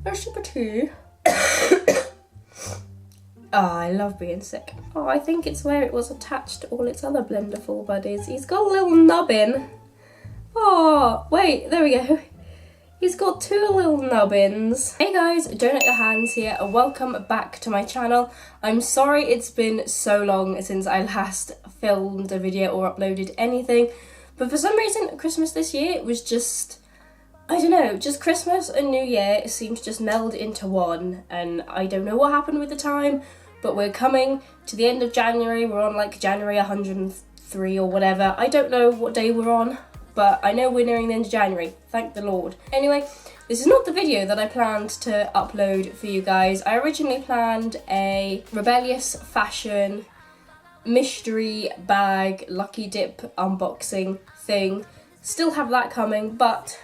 Here's a cup of tea. Oh, I love being sick. Oh, I think it's where it was attached to all its other Blendiful buddies. He's got a little nubbin. Oh, wait, there we go. He's got two little nubbins. Hey guys, Donut Your Hands here, and welcome back to my channel. I'm sorry it's been so long since I last filmed a video or uploaded anything, but for some reason Christmas this year it was just, I don't know, just Christmas and New Year seemed to just meld into one, and I don't know what happened with the time, but we're coming to the end of January. We're on like January 103 or whatever. I don't know what day we're on, but I know we're nearing the end of January, thank the Lord. Anyway, this is not the video that I planned to upload for you guys. I originally planned a rebellious fashion mystery bag lucky dip unboxing thing. Still have that coming, but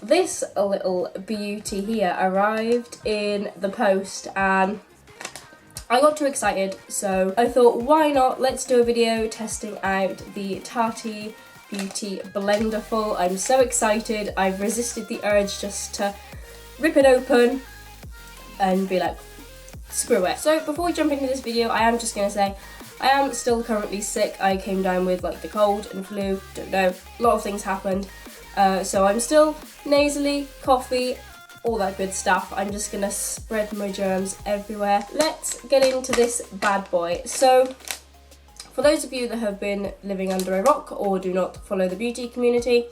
this little beauty here arrived in the post and I got too excited, so I thought, why not, let's do a video testing out the Tati Beauty Blendiful. I'm so excited. I've resisted the urge just to rip it open and be like, screw it. So before we jump into this video, I am just going to say, I am still currently sick. I came down with like the cold and flu, don't know, a lot of things happened. So I'm still nasally, coughy, all that good stuff. I'm just gonna spread my germs everywhere. Let's get into this bad boy. So for those of you that have been living under a rock or do not follow the beauty community,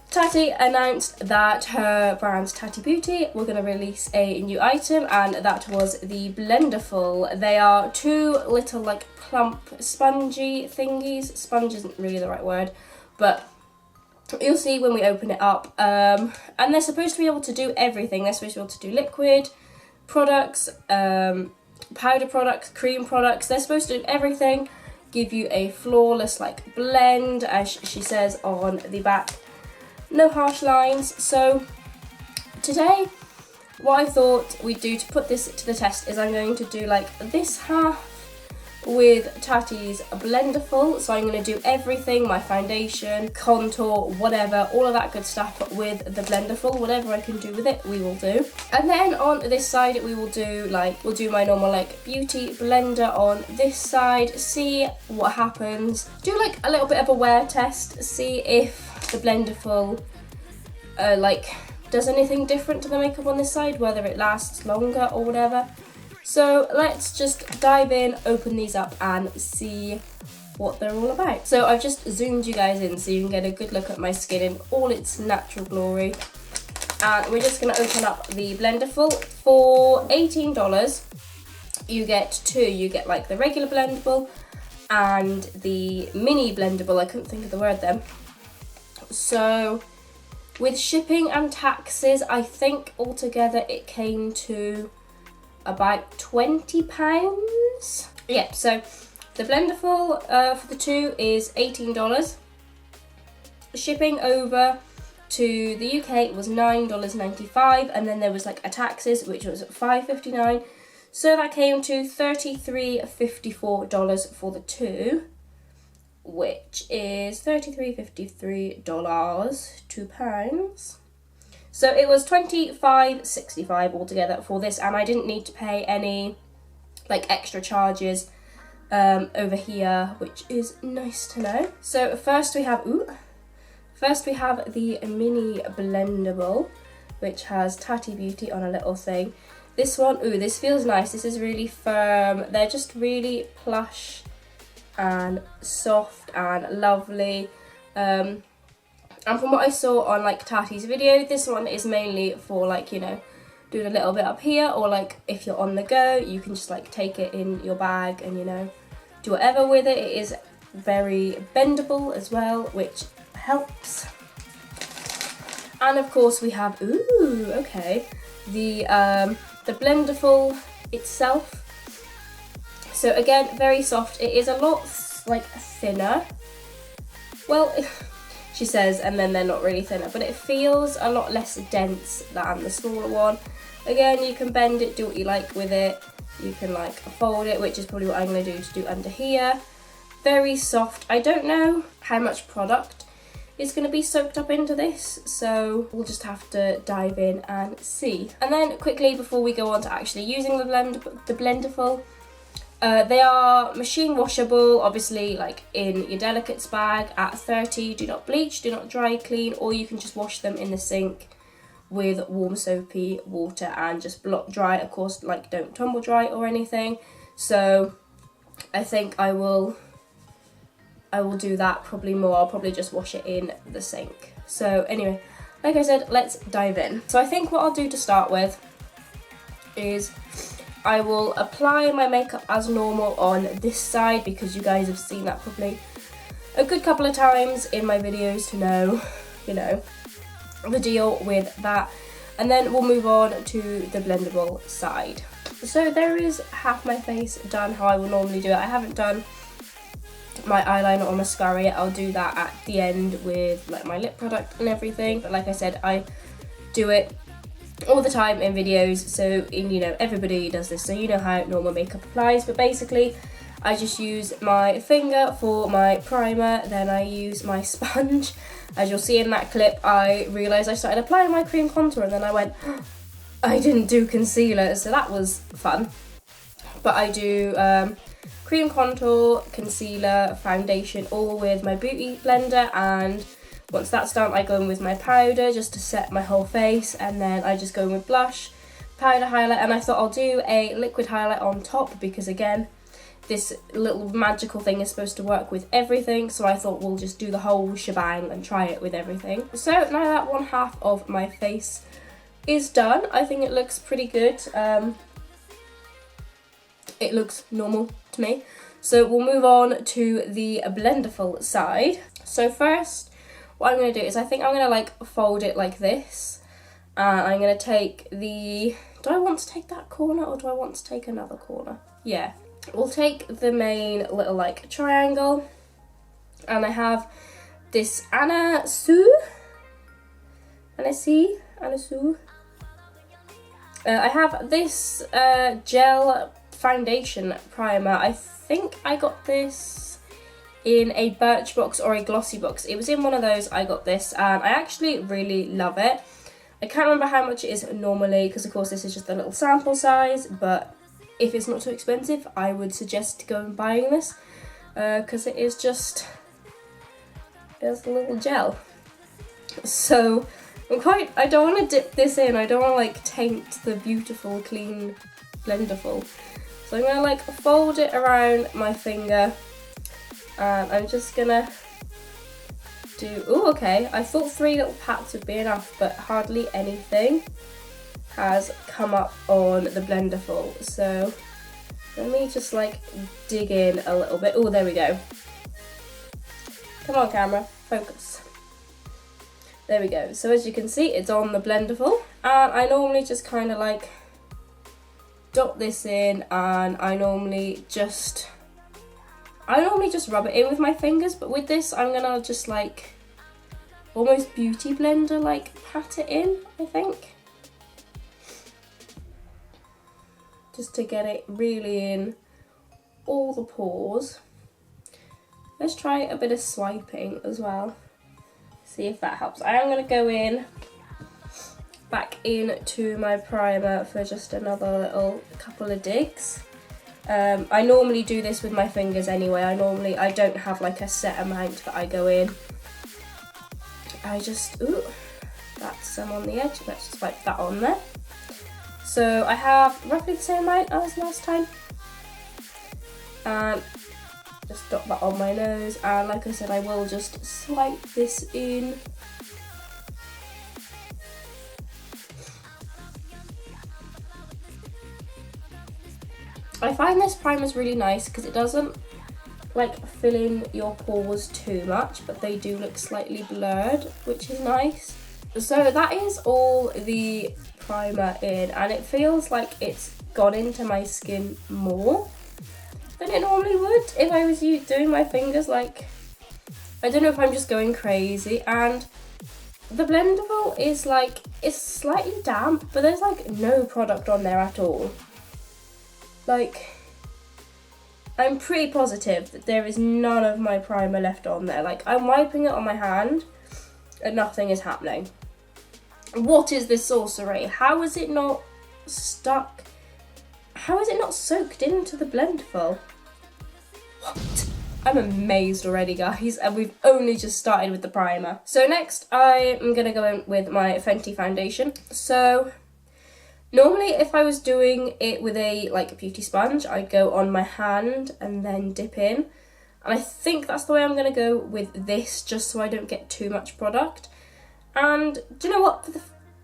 Tati announced that her brand Tati Beauty were going to release a new item, and that was the Blendiful. They are two little like plump spongy thingies. Sponge isn't really the right word, but you'll see when we open it up. And they're supposed to be able to do everything. They're supposed to be able to do liquid products, powder products, cream products. They're supposed to do everything, give you a flawless like blend, as she says on the back. No harsh lines. So today what I thought we'd do to put this to the test is I'm going to do like this half with Tati's Blendiful. So I'm going to do everything, my foundation, contour, whatever, all of that good stuff with the Blendiful. Whatever I can do with it, we will do. And then on this side we will do like, we'll do my normal like beauty blender on this side, see what happens, do like a little bit of a wear test, see if the Blendiful like does anything different to the makeup on this side, whether it lasts longer or whatever. So let's just dive in, open these up and see what they're all about. So I've just zoomed you guys in so you can get a good look at my skin in all its natural glory. And we're just going to open up the Blendiful. For $18 you get two. You get like the regular Blendiful and the mini Blendiful. I couldn't think of the word then. So with shipping and taxes, I think altogether it came to about £20. Yeah, so the Blendiful for the two is $18. Shipping over to the UK was $9.95, and then there was like a taxes which was $5.59. So that came to $33.54 for the two, which is $33.53, £2. So it was $25.65 altogether for this, and I didn't need to pay any like extra charges over here, which is nice to know. So first we have the mini blendable, which has Tati Beauty on a little thing. This one, this feels nice. This is really firm. They're just really plush and soft and lovely. And from what I saw on like Tati's video, this one is mainly for like, you know, doing a little bit up here, or like if you're on the go, you can just like take it in your bag and, you know, do whatever with it. It is very bendable as well, which helps. And of course we have, the Blendiful itself. So again, very soft. It is a lot like thinner. Well, she says, and then they're not really thinner, but it feels a lot less dense than the smaller one. Again, you can bend it, do what you like with it. You can like fold it, which is probably what I'm going to do under here. Very soft. I don't know how much product is going to be soaked up into this, so we'll just have to dive in and see. And then quickly, before we go on to actually using the Blendiful, they are machine washable, obviously, like in your delicates bag at 30. Do not bleach, do not dry clean, or you can just wash them in the sink with warm soapy water and just block dry. Of course, like, don't tumble dry or anything. So I think I will do that probably more. I'll probably just wash it in the sink. So anyway, like I said, let's dive in. So I think what I'll do to start with is I will apply my makeup as normal on this side, because you guys have seen that probably a good couple of times in my videos to know, you know, the deal with that. And then we'll move on to the blendable side. So there is half my face done how I will normally do it. I haven't done my eyeliner or mascara yet. I'll do that at the end with like my lip product and everything. But like I said, I do it all the time in videos, so you know, everybody does this, so you know how normal makeup applies. But basically I just use my finger for my primer, then I use my sponge. As you'll see in that clip, I realised I started applying my cream contour and then I went, I didn't do concealer, so that was fun. But I do cream contour, concealer, foundation, all with my beauty blender, and once that's done I go in with my powder just to set my whole face, and then I just go in with blush, powder, highlight, and I thought I'll do a liquid highlight on top because again, this little magical thing is supposed to work with everything, so I thought we'll just do the whole shebang and try it with everything. So now that one half of my face is done, I think it looks pretty good. It looks normal to me. So we'll move on to the Blendiful side. So first, what I'm going to do is I think I'm going to like fold it like this. I'm going to take the... Do I want to take that corner or do I want to take another corner? Yeah. We'll take the main little like triangle. And I have this Anna Sue. I have this gel foundation primer. I think I got this in a Birchbox or a Glossybox. It was in one of those. I got this and I actually really love it. I can't remember how much it is normally because of course this is just a little sample size, but if it's not too expensive I would suggest going buying this because it's a little gel. So I don't want to dip this in, I don't want to like taint the beautiful clean Blendiful. So I'm going to like fold it around my finger and I'm just going to do, oh okay, I thought 3 little pats would be enough, but hardly anything has come up on the Blendiful. So let me just like dig in a little bit. Oh, there we go. Come on camera, focus. There we go. So as you can see, it's on the Blendiful, and I normally just kind of like dot this in, and I normally just rub it in with my fingers, but with this I'm gonna just like almost beauty blender like pat it in, I think, just to get it really in all the pores. Let's try a bit of swiping as well, see if that helps. I am going to go in back into my primer for just another little couple of digs. I normally do this with my fingers anyway. I don't have like a set amount that I go in. Ooh, that's some on the edge. Let's just wipe that on there. So I have roughly the same amount as last time. And just dot that on my nose, and like I said, I will just swipe this in. I find this primer is really nice because it doesn't like fill in your pores too much, but they do look slightly blurred, which is nice. So that is all the primer in, and it feels like it's gone into my skin more than it normally would if I was doing my fingers. Like, I don't know if I'm just going crazy. And the Blendiful is like, it's slightly damp, but there's like no product on there at all. Like, I'm pretty positive that there is none of my primer left on there. Like, I'm wiping it on my hand and nothing is happening. What is this sorcery? How is it not stuck? How is it not soaked into the Blendiful? What? I'm amazed already, guys, and we've only just started with the primer. So next I am going to go in with my Fenty foundation. So normally if I was doing it with a beauty sponge, I'd go on my hand and then dip in. And I think that's the way I'm going to go with this, just so I don't get too much product. And do you know what?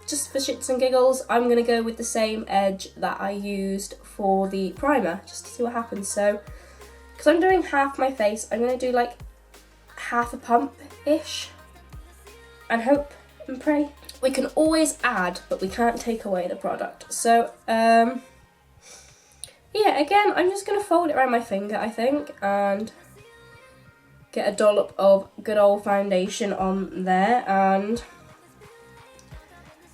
Just for shits and giggles, I'm going to go with the same edge that I used for the primer, just to see what happens. So, because I'm doing half my face, I'm going to do like half a pump-ish. And hope and pray. We can always add, but we can't take away the product. So, yeah, again, I'm just going to fold it around my finger, I think, and get a dollop of good old foundation on there. And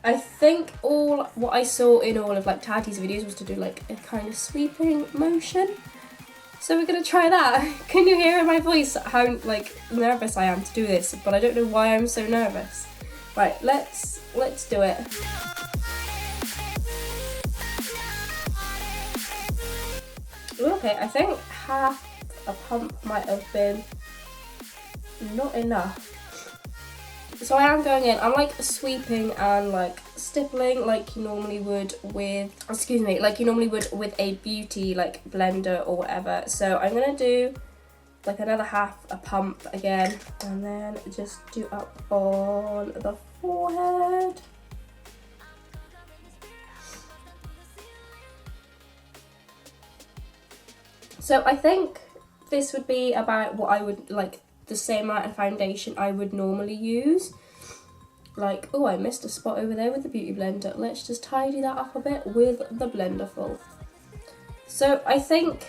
I think what I saw in all of Tati's videos was to do like a kind of sweeping motion. So we're gonna try that. Can you hear in my voice how nervous I am to do this? But I don't know why I'm so nervous. Right, let's do it. Okay, I think half a pump might have been not enough. So I am going in, I'm sweeping and stippling like you normally would with, with a beauty blender or whatever. So I'm gonna do another half a pump again, and then just do up on the forehead. So I think this would be about what I would the same amount of foundation I would normally use. Oh, I missed a spot over there with the beauty blender. Let's just tidy that up a bit with the Blendiful. So I think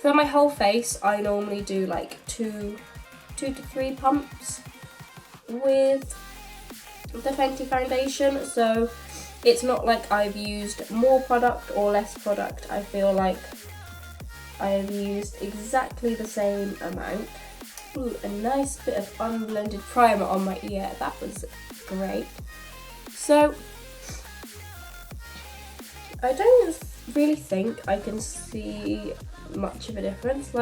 for my whole face, I normally do two to three pumps with the Fenty foundation. So it's not like I've used more product or less product. I feel like I have used exactly the same amount. Ooh, a nice bit of unblended primer on my ear. That was great. So I don't really think I can see much of a difference.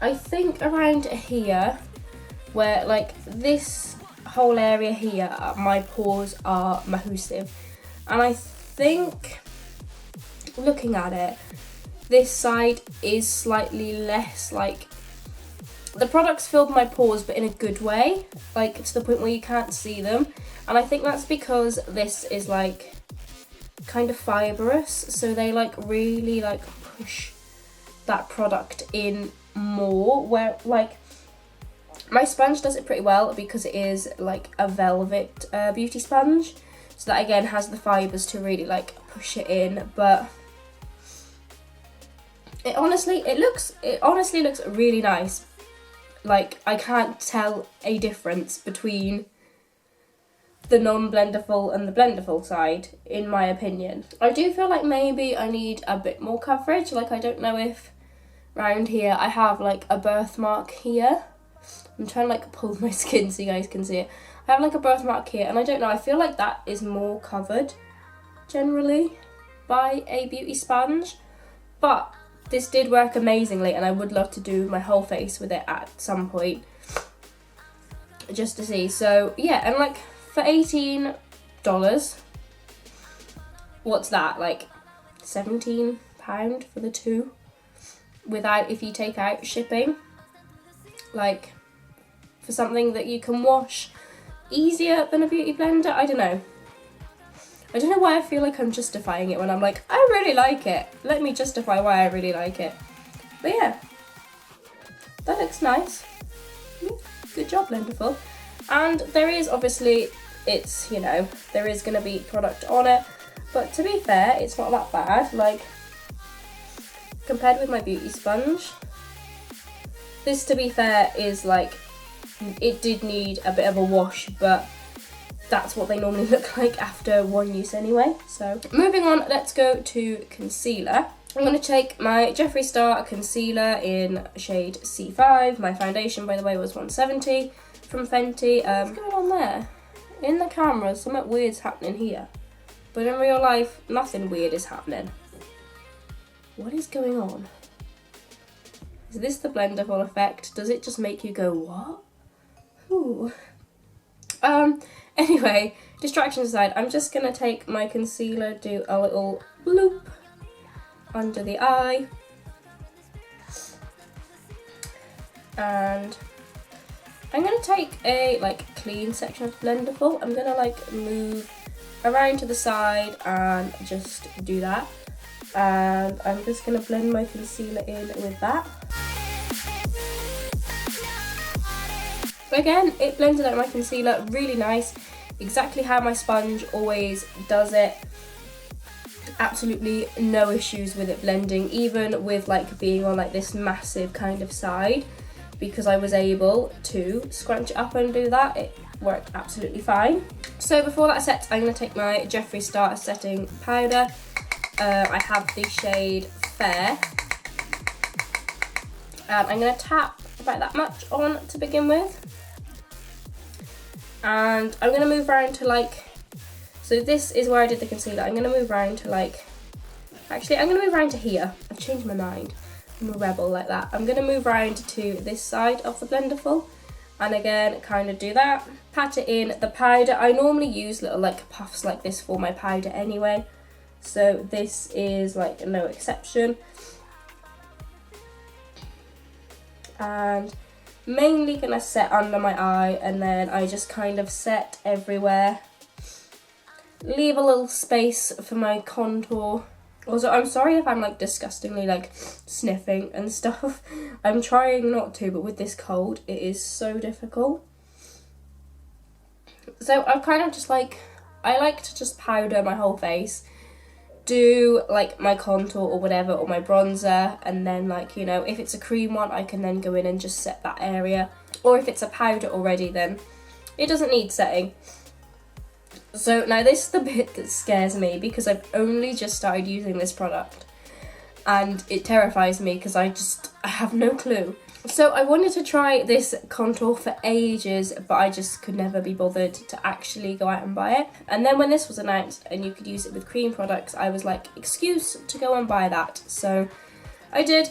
I think around here, where this whole area here, my pores are massive, and I think looking at it, this side is slightly less the product's filled my pores, but in a good way, to the point where you can't see them. And I think that's because this is kind of fibrous, so they really push that product in more, where my sponge does it pretty well because it is a velvet beauty sponge, so that again has the fibers to really push it in. But it honestly looks really nice. I can't tell a difference between the non-Blendiful and the Blendiful side, in my opinion. I do feel maybe I need a bit more coverage. I don't know if around here I have a birthmark here. I'm trying to pull my skin so you guys can see it. I have a birthmark here, and I don't know, I feel that is more covered generally by a beauty sponge. But this did work amazingly, and I would love to do my whole face with it at some point, just to see. So yeah, and for $18, what's that, £17 for the two, without, if you take out shipping, for something that you can wash easier than a beauty blender. I don't know why I feel I'm justifying it when I'm I really like it. Let me justify why I really like it. But yeah, that looks nice. Good job, Blendiful. And there is obviously, there is going to be product on it, but to be fair, it's not that bad. Compared with my beauty sponge, this, to be fair, is it did need a bit of a wash, but that's what they normally look like after one use anyway. So moving on, let's go to concealer. I'm going to take my Jeffree Star concealer in shade C5. My foundation, by the way, was 170 from Fenty. What's going on there? In the camera, something weird's happening here. But in real life, nothing weird is happening. What is going on? Is this the Blendiful effect? Does it just make you go, what? Ooh. Anyway, distractions aside, I'm just going to take my concealer, do a little bloop under the eye. And I'm going to take a clean section of Blendiful. I'm going to move around to the side and just do that. And I'm just going to blend my concealer in with that. Again, it blended out my concealer really nice, exactly how my sponge always does it. Absolutely no issues with it blending, even with being on this massive kind of side, because I was able to scrunch it up and do that. It worked absolutely fine. So before that sets, I'm going to take my Jeffree Star setting powder. I have the shade Fair, and I'm going to tap about that much on to begin with. And I'm going to move around to so this is where I did the concealer. I'm going to move around to actually I'm going to move around to here. I've changed my mind. I'm a rebel like that. I'm going to move around to this side of the Blendiful, and again kind of do that. Pat it in. The powder, I normally use little puffs like this for my powder anyway, so this is no exception. And mainly gonna set under my eye, and then I just kind of set everywhere. Leave a little space for my contour. Also, I'm sorry if I'm disgustingly sniffing and stuff. I'm trying not to, but with this cold it is so difficult. So I've kind of just I like to just powder my whole face, do my contour or whatever, or my bronzer, and then if it's a cream one, I can then go in and just set that area, or if it's a powder already, then it doesn't need setting. So now this is the bit that scares me, because I've only just started using this product and it terrifies me because I have no clue. So I wanted to try this contour for ages, but I just could never be bothered to actually go out and buy it. And then when this was announced and you could use it with cream products, I was excuse to go and buy that. So I did.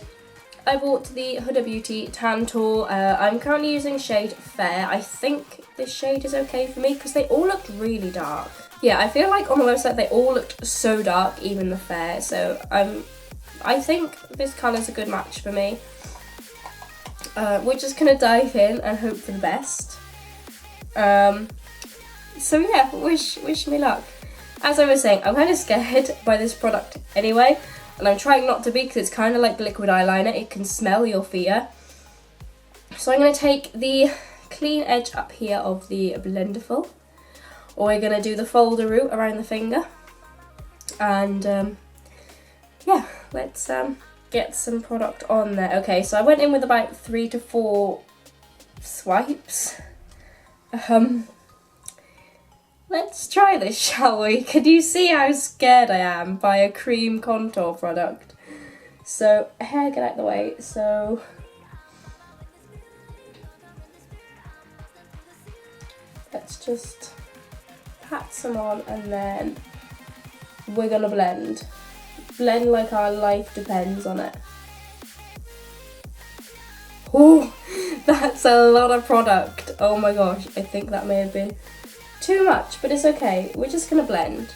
I bought the Huda Beauty Tantour. I'm currently using shade Fair. I think this shade is okay for me because they all looked really dark. Yeah, I feel on the website they all looked so dark, even the Fair. So I think this colour's a good match for me. We're just going to dive in and hope for the best. So yeah, wish me luck. As I was saying, I'm kind of scared by this product anyway, and I'm trying not to be because it's kind of like liquid eyeliner. It can smell your fear. So I'm going to take the clean edge up here of the Blendiful, or we're going to do the folder route around the finger. And yeah, let's get some product on there. Okay, so I went in with about 3 to 4 swipes. Let's try this, shall we? Can you see how scared I am by a cream contour product? So, hair, get out of the way. So, let's just pat some on, and then we're gonna blend. Blend like our life depends on it. Oh, that's a lot of product. Oh my gosh, I think that may have been too much, but it's okay. We're just gonna blend.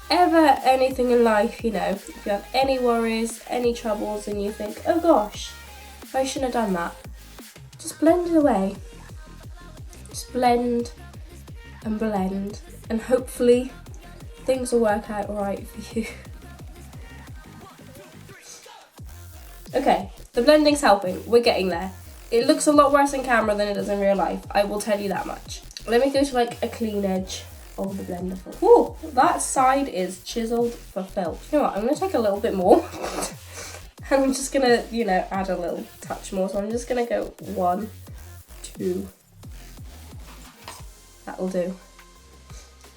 Ever anything in life, you know, if you have any worries, any troubles, and you think, oh gosh, I shouldn't have done that, just blend it away. Just blend, and hopefully things will work out alright for you. Okay, the blending's helping. We're getting there. It looks a lot worse in camera than it does in real life. I will tell you that much. Let me go to like a clean edge of the Blendiful. Ooh, that side is chiseled for filth. You know what, I'm going to take a little bit more. And I'm just going to, you know, add a little touch more. So I'm just going to go 1, 2. That'll do.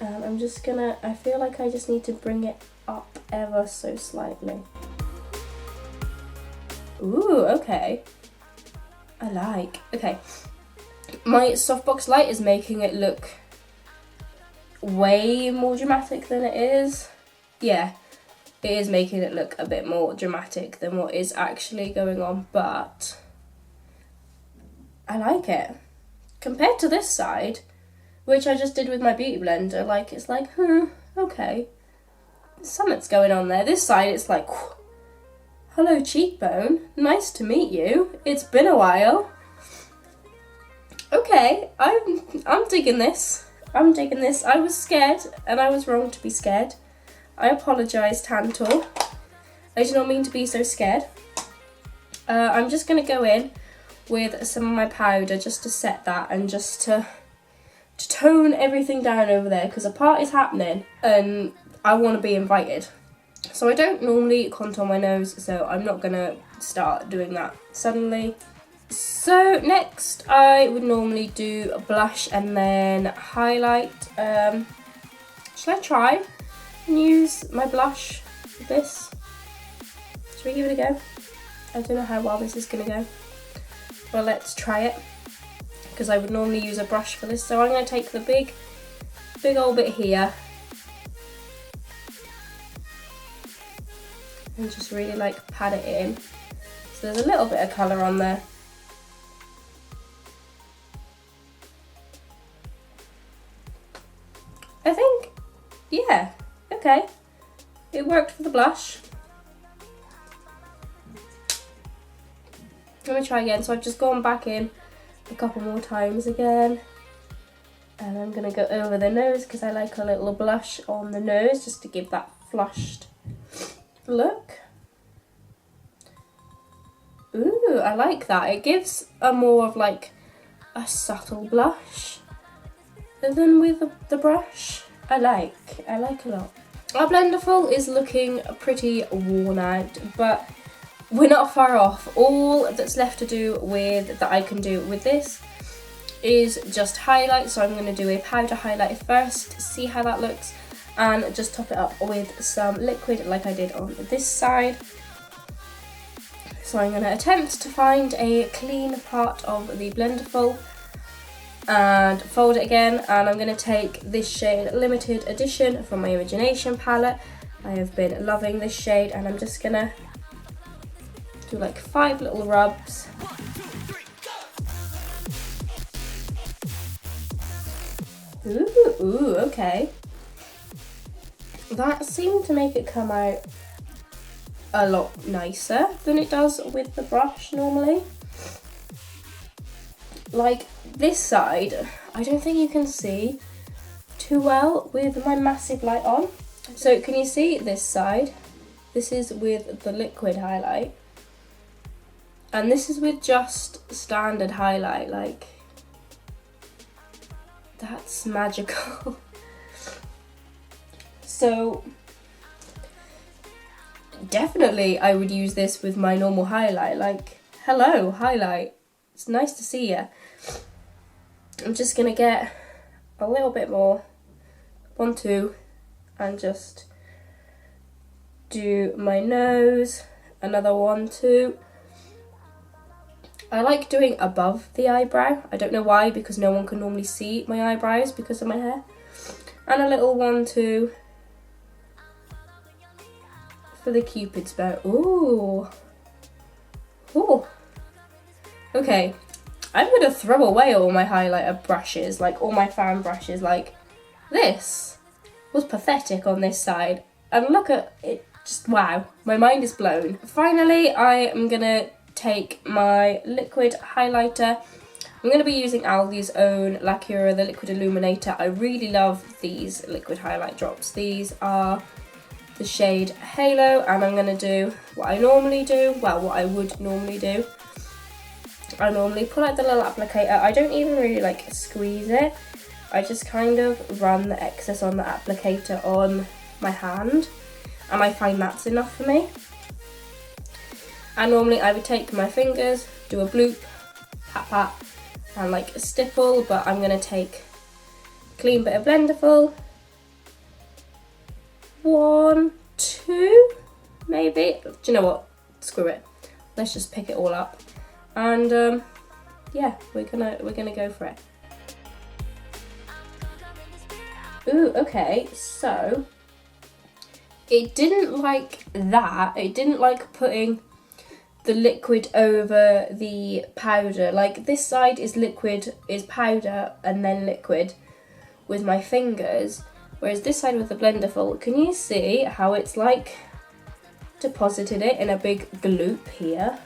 I'm just going to, I feel like I just need to bring it up ever so slightly. Ooh, okay. I like. Okay. My softbox light is making it look way more dramatic than it is. Yeah, it is making it look a bit more dramatic than what is actually going on, but I like it. Compared to this side, which I just did with my beauty blender, like, it's like, okay. Something's going on there. This side, it's like, hello cheekbone, nice to meet you. It's been a while. Okay, I'm digging this. I'm digging this. I was scared, and I was wrong to be scared. I apologise, Tantour. I did not mean to be so scared. I'm just going to go in with some of my powder just to set that and just to tone everything down over there, because a party's happening and I want to be invited. So I don't normally contour my nose, so I'm not going to start doing that suddenly. So next I would normally do a blush and then highlight. Should I try and use my blush with this? Should we give it a go? I don't know how well this is going to go. Well, let's try it, because I would normally use a brush for this. So I'm going to take the big old bit here and just really like pat it in. So there's a little bit of colour on there. I think, yeah, okay. It worked for the blush. Let me try again. So I've just gone back in a couple more times again. And I'm going to go over the nose because I like a little blush on the nose just to give that flushed look. Ooh, I like that. It gives a more of like a subtle blush than with the brush. I like a lot. Our Blendiful is looking pretty worn out, but we're not far off. All that's left to do with that I can do with this is just highlight. So I'm going to do a powder highlight first, see how that looks, and just top it up with some liquid like I did on this side. So I'm going to attempt to find a clean part of the Blendiful and fold it again, and I'm going to take this shade Limited Edition from my Imogenation palette. I have been loving this shade, and I'm just going to do like 5 little rubs. Ooh, okay. That seemed to make it come out a lot nicer than it does with the brush normally. Like this side, I don't think you can see too well with my massive light on. So can you see this side? This is with the liquid highlight. And this is with just standard highlight, like, that's magical. So, definitely I would use this with my normal highlight, like, hello, highlight, it's nice to see you. I'm just going to get a little bit more, 1, 2, and just do my nose, another 1, 2. I like doing above the eyebrow. I don't know why, because no one can normally see my eyebrows because of my hair. And a little 1, 2 for the Cupid's bow. Ooh. Ooh. Okay. I'm going to throw away all my highlighter brushes, like all my fan brushes. Like, this was pathetic on this side. And look at it. Just wow. My mind is blown. Finally, I am going to take my liquid highlighter. I'm going to be using Aldi's own Lacura, the liquid illuminator. I really love these liquid highlight drops. These are the shade Halo, and I'm going to do what I normally do, well, what I would normally do. I normally pull out the little applicator. I don't even really like squeeze it. I just kind of run the excess on the applicator on my hand, and I find that's enough for me. And normally I would take my fingers, do a bloop, pat pat, and like a stipple, but I'm going to take a clean bit of Blendiful. 1, 2, maybe. Do you know what? Screw it. let's just pick it all up, and yeah, we're gonna go for it. Ooh, okay, so it didn't like that. It didn't like putting the liquid over the powder. Like, this side is liquid, is powder, and then liquid with my fingers, whereas this side with the Blendiful, can you see how it's like deposited it in a big gloop here?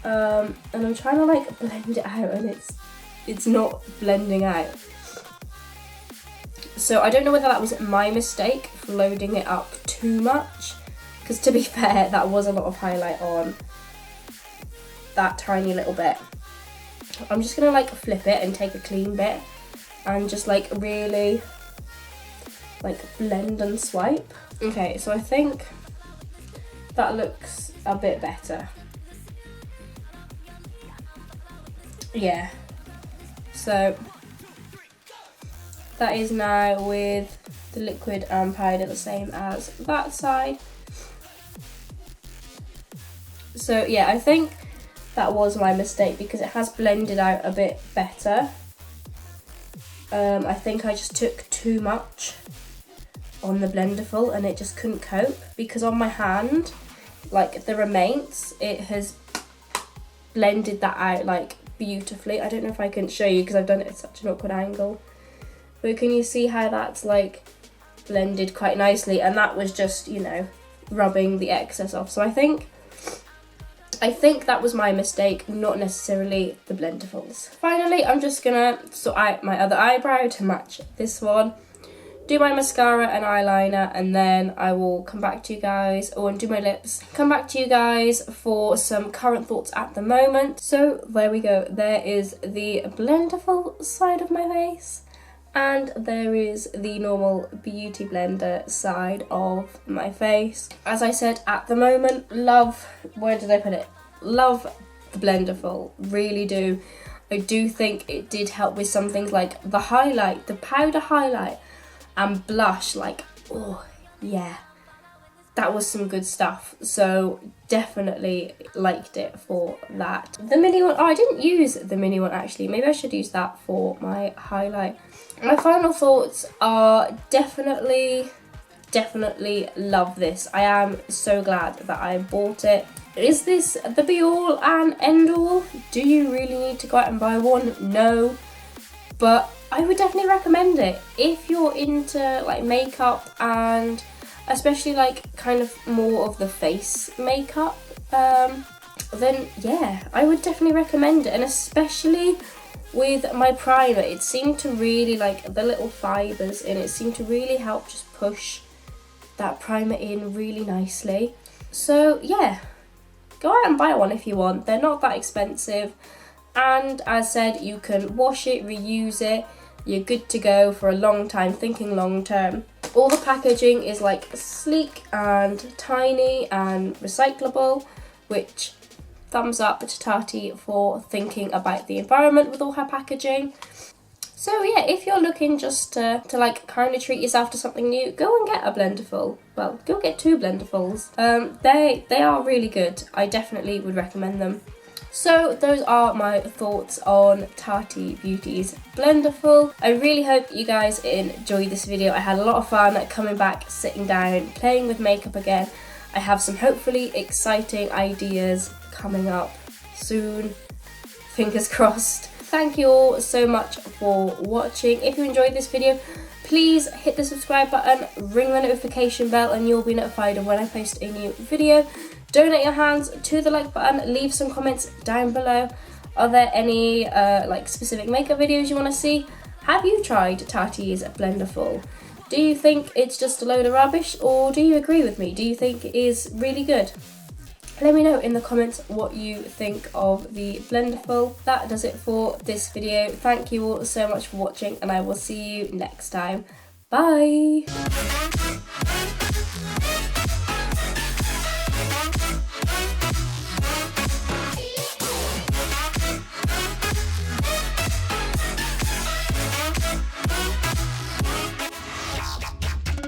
And I'm trying to like blend it out, and it's not blending out. So I don't know whether that was my mistake for loading it up too much, because to be fair, that was a lot of highlight on that tiny little bit. I'm just gonna like flip it and take a clean bit and just like really like blend and swipe. Okay, so I think that looks a bit better. Yeah, so that is now with the liquid and powder the same as that side. So yeah, I think that was my mistake because it has blended out a bit better. I think I just took too much on the Blendiful and it just couldn't cope, because on my hand, like the remains, it has blended that out like beautifully. I don't know if I can show you because I've done it at such an awkward angle, but can you see how that's like blended quite nicely? And that was just, you know, rubbing the excess off. So I think that was my mistake, not necessarily the Blendiful's. Finally, I'm just gonna sort out my other eyebrow to match this one, do my mascara and eyeliner, and then I will come back to you guys, and do my lips, come back to you guys for some current thoughts at the moment. So there we go, there is the Blendiful side of my face, and there is the normal Beauty Blender side of my face. As I said, at the moment, love, where did I put it? Love the Blendiful, really do. I do think it did help with some things like the highlight, the powder highlight and blush, like, oh yeah, that was some good stuff. So definitely liked it for that. The mini one, oh, I didn't use the mini one actually, maybe I should use that for my highlight. My final thoughts are definitely love this. I am so glad that I bought it. Is this the be all and end all? Do you really need to go out and buy one? No, but I would definitely recommend it if you're into like makeup, and especially like kind of more of the face makeup, then yeah, I would definitely recommend it. And especially with my primer, it seemed to really, like the little fibres in it seemed to really help just push that primer in really nicely. So yeah, go out and buy one if you want. They're not that expensive, and as said, you can wash it, reuse it, you're good to go for a long time, thinking long term. All the packaging is like sleek and tiny and recyclable, which thumbs up to Tati for thinking about the environment with all her packaging. So yeah, if you're looking just to like kind of treat yourself to something new, go and get a Blendiful. Well, go get 2 Blendifuls. They are really good. I definitely would recommend them. So those are my thoughts on Tati Beauty's Blendiful. I really hope you guys enjoyed this video. I had a lot of fun coming back, sitting down, playing with makeup again. I have some hopefully exciting ideas coming up soon. Fingers crossed. Thank you all so much for watching. If you enjoyed this video, please hit the subscribe button, ring the notification bell, and you'll be notified of when I post a new video. Donate your hands to the like button, leave some comments down below. Are there any like specific makeup videos you want to see? Have you tried Tati's Blendiful? Do you think it's just a load of rubbish, or do you agree with me? Do you think it is really good? Let me know in the comments what you think of the Blendiful. That does it for this video. Thank you all so much for watching, and I will see you next time. Bye!